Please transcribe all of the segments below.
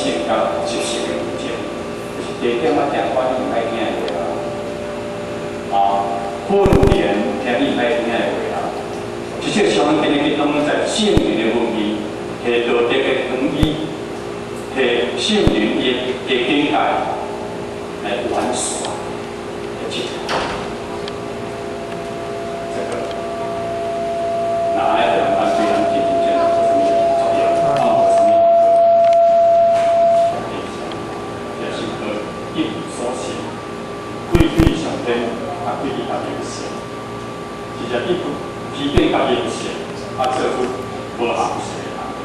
性甲执行的有情，就是第一点我听我你唔爱听的话啊，训练听你唔爱听的话啦。即个像今日拢在圣灵的问题，系道德的讲义，系圣灵的境界来完善的这条。这个，那爱两班对咱进行这个什么作业，什么也是个一无所行，规矩上天，规矩家己行，其实批评家己行，做出无合适的行为，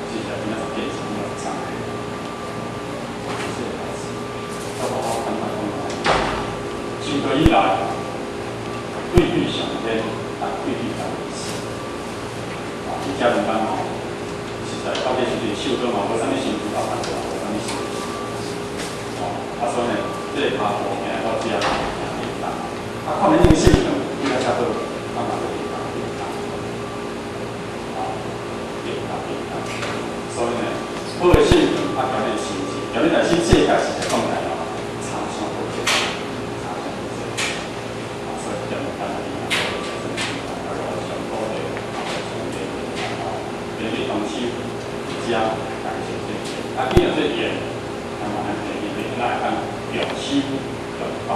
其实变成变成了障碍。这个孩子，要好好看看经过以来，规矩上天，规矩家己行。你家人班吼，实在到底是对手中嘛，无啥物辛苦，办做，无啥物辛苦。所以呢，这个爬坡行到这啊，简单。看恁这个性能，应该差不多，慢慢的变大。所以呢，好的性能，条件心智，条件在新世界是在讲来哦，差相不多，差相不多。所以简单的地方，上高的，连续东西加感谢这些，变成这点，那么还可以来看表示表达。